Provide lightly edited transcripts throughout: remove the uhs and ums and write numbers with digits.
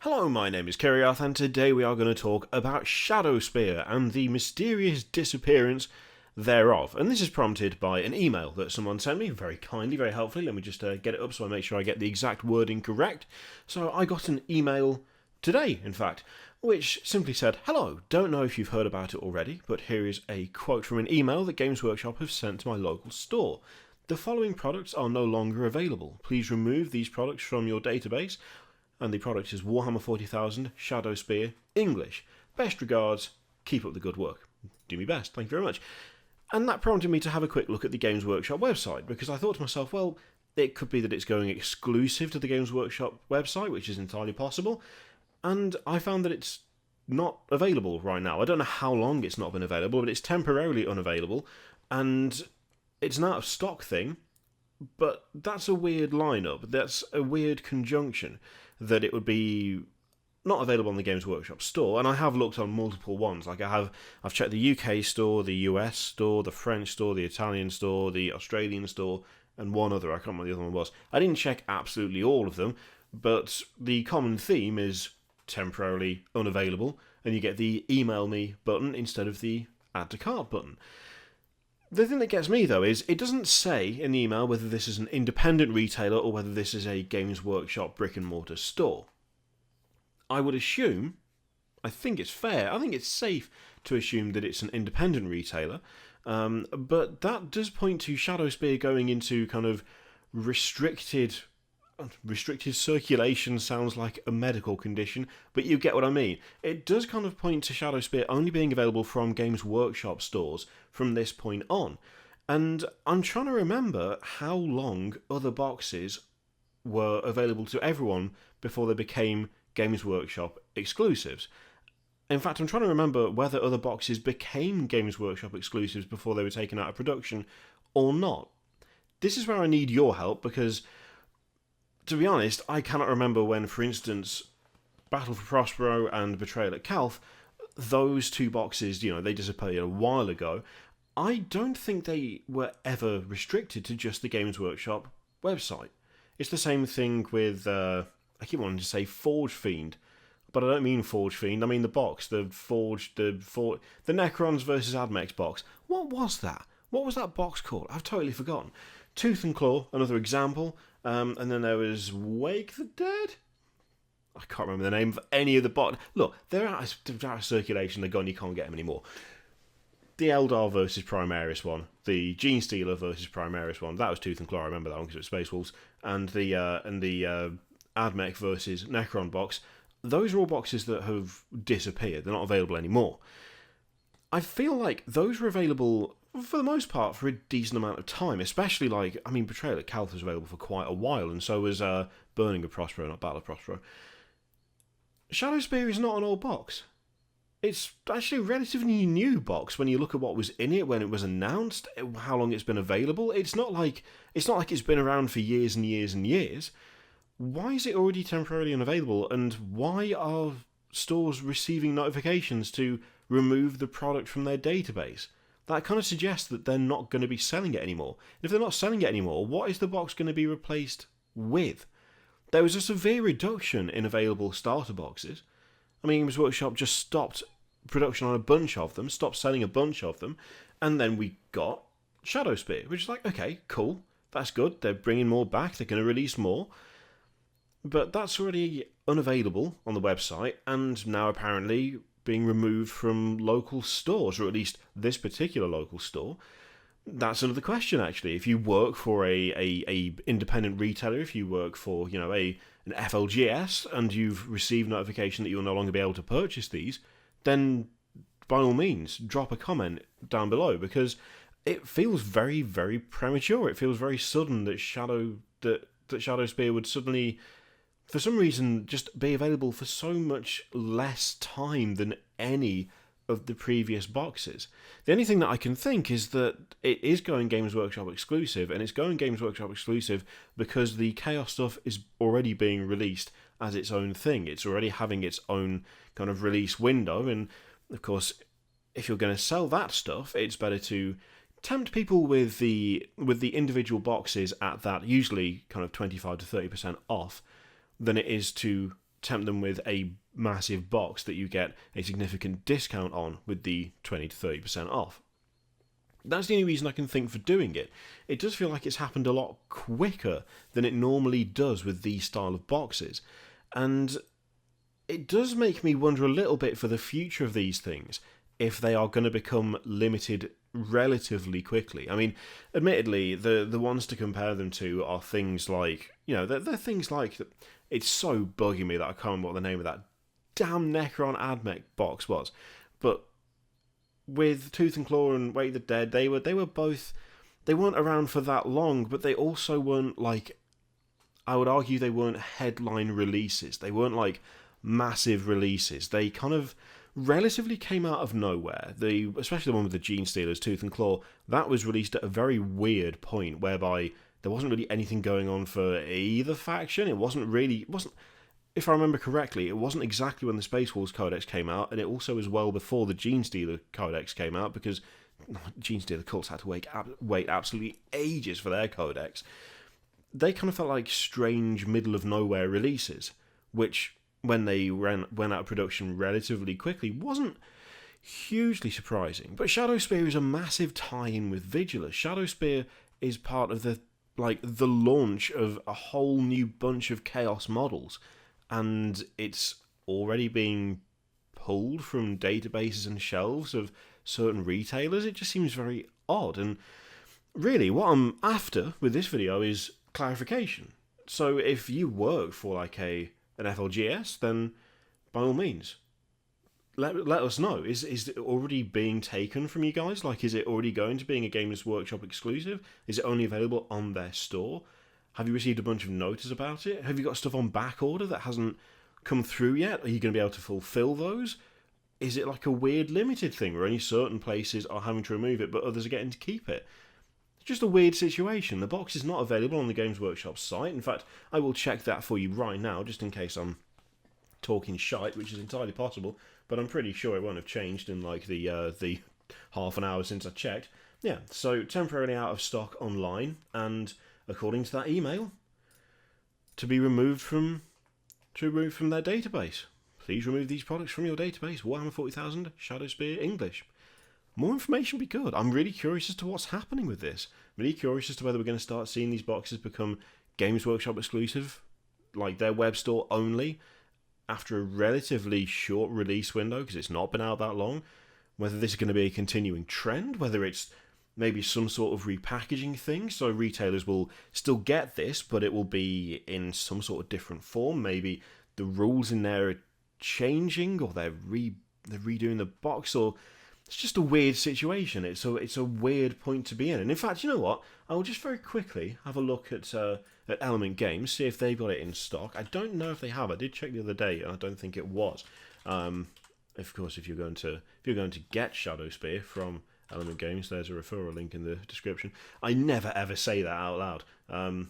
Hello, my name is Kiriath, and today we are going to talk about Shadowspear and the mysterious disappearance thereof. And this is prompted by an email that someone sent me, very kindly, very helpfully. Let me just get it up so I make sure I get the exact wording correct. So I got an email today, in fact, which simply said, "Hello, don't know if you've heard about it already, but here is a quote from an email that Games Workshop have sent to my local store. The following products are no longer available. Please remove these products from your database." And the product is Warhammer 40,000 Shadowspear English. Best regards, keep up the good work. Do me best, thank you very much. And that prompted me to have a quick look at the Games Workshop website, because I thought to myself, well, it could be that it's going exclusive to the Games Workshop website, which is entirely possible, and I found that it's not available right now. I don't know how long it's not been available, but it's temporarily unavailable, and it's an out of stock thing, but that's a weird lineup, that's a weird conjunction, that it would be not available on the Games Workshop store, and I have looked on multiple ones. Like I've checked the UK store, the US store, the French store, the Italian store, the Australian store, and one other. I can't remember what the other one was. I didn't check absolutely all of them, but the common theme is temporarily unavailable, and you get the email me button instead of the add to cart button. The thing that gets me, though, is it doesn't say in the email whether this is an independent retailer or whether this is a Games Workshop brick-and-mortar store. I would assume, I think it's fair, I think it's safe to assume that it's an independent retailer, but that does point to Shadowspear going into kind of restricted circulation. Sounds like a medical condition, but you get what I mean. It does kind of point to Shadowspear only being available from Games Workshop stores from this point on. And I'm trying to remember how long other boxes were available to everyone before they became Games Workshop exclusives. In fact, I'm trying to remember whether other boxes became Games Workshop exclusives before they were taken out of production or not. This is where I need your help, because to be honest, I cannot remember when, for instance, Battle for Prospero and Betrayal at Calth, those two boxes, they disappeared a while ago. I don't think they were ever restricted to just the Games Workshop website. It's the same thing with, I keep wanting to say Forge Fiend, but I don't mean Forge Fiend, I mean the box, the Necrons versus Admex box. What was that? What was that box called? I've totally forgotten. Tooth and Claw, another example. And then there was Wake the Dead? I can't remember the name of any of the bots. Look, they're out of circulation, they're gone, you can't get them anymore. The Eldar versus Primaris one, the Gene Stealer versus Primaris one, that was Tooth and Claw, I remember that one because it was Space Wolves, and the Admech versus Necron box, those are all boxes that have disappeared, they're not available anymore. I feel like those were available for the most part for a decent amount of time, especially Betrayal at Calth was available for quite a while, and so was Burning of Prospero, not Battle of Prospero. Shadowspear is not an old box. It's actually a relatively new box when you look at what was in it when it was announced, how long it's been available. It's not like it's been around for years and years and years. Why is it already temporarily unavailable, and why are stores receiving notifications to remove the product from their database? That kind of suggests that they're not going to be selling it anymore. And if they're not selling it anymore, what is the box going to be replaced with? There was a severe reduction in available starter boxes. Games Workshop just stopped production on a bunch of them, stopped selling a bunch of them, and then we got Shadowspear, which is like, okay, cool, that's good, they're bringing more back, they're going to release more. But that's already unavailable on the website, and now apparently being removed from local stores, or at least this particular local store. That's another question, actually. If you work for a independent retailer, if you work for an FLGS, and you've received notification that you'll no longer be able to purchase these, then by all means drop a comment down below, because it feels very, very premature. It feels very sudden that Shadowspear would suddenly, for some reason, just be available for so much less time than any of the previous boxes. The only thing that I can think is that it is going Games Workshop exclusive, and it's going Games Workshop exclusive because the Chaos stuff is already being released as its own thing. It's already having its own kind of release window, and of course, if you're going to sell that stuff, it's better to tempt people with the individual boxes at that usually kind of 25 to 30% off than it is to tempt them with a massive box that you get a significant discount on with the 20 to 30% off. That's the only reason I can think for doing it. It does feel like it's happened a lot quicker than it normally does with these style of boxes. And it does make me wonder a little bit for the future of these things, if they are going to become limited relatively quickly. I mean, admittedly, the ones to compare them to are things like, they're things like, it's so bugging me that I can't remember what the name of that damn Necron Admech box was. But with Tooth and Claw and Wake the Dead, they were both, they weren't around for that long, but they also weren't like, I would argue they weren't headline releases. They weren't like massive releases. They kind of relatively came out of nowhere. Especially the one with the Gene Stealers, Tooth and Claw, that was released at a very weird point whereby there wasn't really anything going on for either faction. It wasn't, if I remember correctly, it wasn't exactly when the Space Wars Codex came out, and it also was well before the Gene Stealer Codex came out, because Gene Stealer cults had to wait absolutely ages for their Codex. They kind of felt like strange middle-of-nowhere releases, which, when they went out of production relatively quickly, wasn't hugely surprising. But Shadowspear is a massive tie-in with Vigilus. Shadowspear is part of the launch of a whole new bunch of Chaos models, and it's already being pulled from databases and shelves of certain retailers. It just seems very odd, and really what I'm after with this video is clarification. So if you work for like an FLGS, then by all means, let us know. Is it already being taken from you guys? Like, is it already going to being a Games Workshop exclusive? Is it only available on their store? Have you received a bunch of notice about it? Have you got stuff on back order that hasn't come through yet? Are you going to be able to fulfill those? Is it like a weird limited thing where only certain places are having to remove it but others are getting to keep it? It's just a weird situation. The box is not available on the Games Workshop site. In fact, I will check that for you right now, just in case I'm talking shite, which is entirely possible, but I'm pretty sure it won't have changed in like the half an hour since I checked. Yeah, so temporarily out of stock online, and according to that email, to be removed from their database. Please remove these products from your database. Warhammer 40,000, Shadowspear, English. More information would be good. I'm really curious as to what's happening with this. I'm really curious as to whether we're going to start seeing these boxes become Games Workshop exclusive, like their web store only, after a relatively short release window, because it's not been out that long. Whether this is going to be a continuing trend, whether it's maybe some sort of repackaging thing, so retailers will still get this, but it will be in some sort of different form. Maybe the rules in there are changing, or they're redoing the box, or it's just a weird situation. It's a weird point to be in. And in fact, you know what? I will just very quickly have a look at Element Games, see if they've got it in stock. I don't know if they have. I did check the other day, and I don't think it was. Of course, if you're going to get Shadowspear from Element Games, there's a referral link in the description. I never ever say that out loud.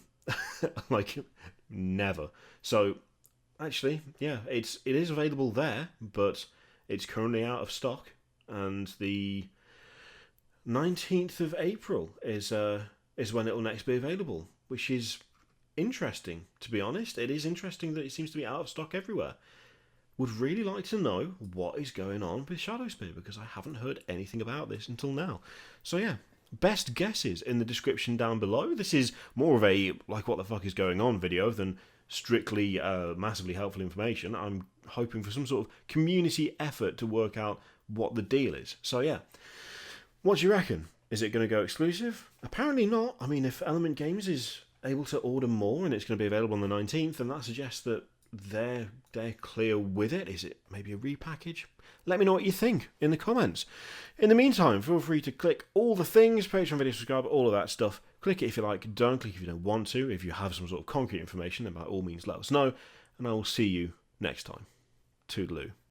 Like, never. So, actually, yeah, it is available there, but it's currently out of stock, and the 19th of April is when it will next be available, which is interesting, to be honest. It is interesting that it seems to be out of stock everywhere. Would really like to know what is going on with Shadowspear, because I haven't heard anything about this until now. So yeah, best guesses in the description down below. This is more of a like what the fuck is going on video than strictly massively helpful information. I'm hoping for some sort of community effort to work out what the deal is. So yeah, what do you reckon? Is it going to go exclusive? Apparently not. I mean, if Element Games is able to order more and it's going to be available on the 19th, then that suggests that they're clear with it. Is it maybe a repackage? Let me know what you think in the comments. In the meantime, feel free to click all the things, Patreon video, subscribe, all of that stuff. Click it if you like, don't click if you don't want to. If you have some sort of concrete information, then by all means let us know, and I will see you next time. Toodaloo.